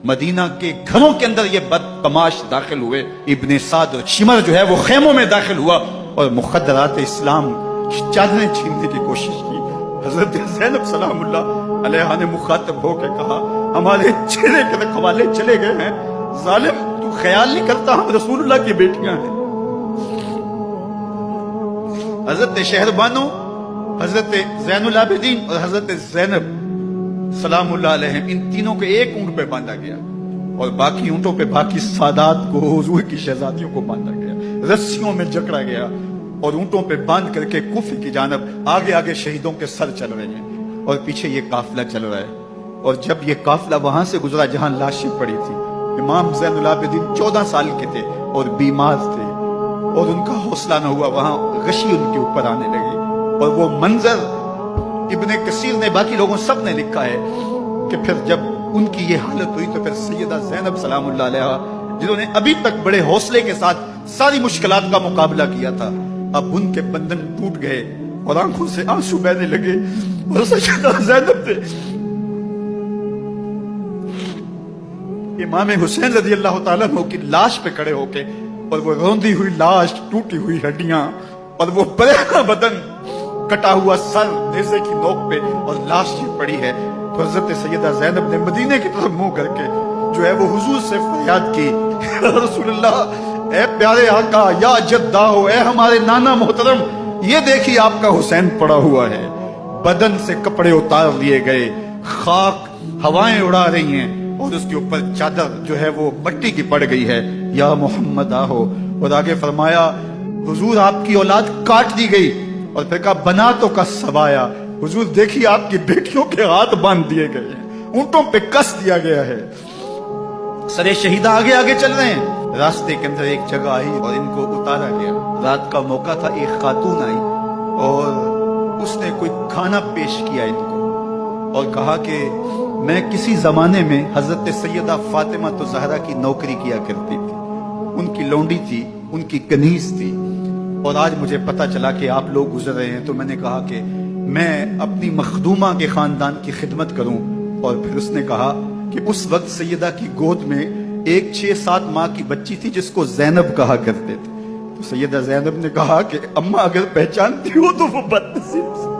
Medina के घरों के अंदर ये बदतमाश दाखिल हुए। इब्ने साद और शिमर जो है वो खेमों में दाखिल हुआ और मुखद्दरात इस्लाम चादरें छीनने की कोशिश की। हजरत ज़ैनब सलामुल्लाह अलैहा ने मुखातब होकर कहा, हमारे चेहरे के रखवाले चले गए हैं, जालिम तू ख्याल नहीं करता हम रसूलुल्लाह की बेटियां हैं। हजरत शहरबानो, हजरत ज़ैनुल आबिदीन और हजरत ज़ैनब सलामुल्लाह अलैहिम, इन तीनों को एक ऊंट पे बांधा गया और बाकी ऊंटों पे बाकी सादात को, हुजूर की शहजादियों को बांधा गया, रस्सियों में जकड़ा गया और ऊंटों पे बांध करके कुफे की जानब आगे आगे शहीदों के सर चल रहे हैं और पीछे ये काफिला चल रहा है। और जब ये काफिला वहां से गुजरा जहां लाशें पड़ी थी, इमाम ज़ैनुल आबिदीन 14 साल के थे और बीमार थे और उनका हौसला न हुआ, वहां गशी उनके ऊपर आने लगी। और वो मंजर इब्ने कसीर ने, बाकी लोगों सब ने लिखा है कि फिर जब उनकी ये हालत हुई तो फिर सैयदा ज़ैनब सलामुल्लाह अलैहा, जिन्होंने अभी तक बड़े हौसले के साथ सारी मुश्किलात का मुकाबला किया था, अब उनके बंधन टूट गए और आंखों से आंसू बहने लगे और सैयदा ज़ैनब ने इमाम हुसैन रज़ी अल्लाह तआला अन्हु की लाश पे खड़े होके, और वो रोंदी हुई लाश, टूटी हुई हड्डियां और वो बरेना बदन, कटा हुआ सर नेज़े की नोक पे और लाश ही पड़ी है, तो हजरत सैयदा ज़ैनब ने मदीने की तरफ मुंह करके जो है वो हुजूर से फरियाद की, रसूलुल्लाह, ए प्यारे आका, या जद्दा हो, ए हमारे नाना मोहतरम, ये देखिए आपका हुसैन पड़ा हुआ है। बदन से कपड़े उतार लिए गए, खाक हवाएं उड़ा रही हैं और उसके ऊपर चादर जो है वो मट्टी की पड़ गई है। या मोहम्मद आहो। और आगे फरमाया, हुजूर आपकी औलाद काट दी गई, और फिर कहा बनातों का सवाया, हुजूर देखिए आपकी बेटियों के हाथ बांध दिए गए हैं, ऊंटों पे कस दिया गया है। सरे शहीदा आगे आगे चल रहे हैं, रास्ते के अंदर एक जगह आई और इनको उतारा गया। रात का मौका था, एक खातून आई और उसने कोई खाना पेश किया इनको और कहा कि मैं किसी जमाने में हजरत सैयदा फातिमा तो ज़हरा की नौकरी किया करती थी, उनकी लौंडी थी, उनकी कनीज थी, और आज मुझे पता चला कि आप लोग गुजर रहे हैं, तो मैंने कहा कि मैं अपनी मखदूमा के खानदान की खिदमत करूं। और फिर उसने कहा कि उस वक्त सैयदा की गोद में एक 6-7 माह की बच्ची थी जिसको ज़ैनब कहा करते थे। तो सैयदा ज़ैनब ने कहा कि अम्मा अगर पहचानती हो तो वो बदनसीब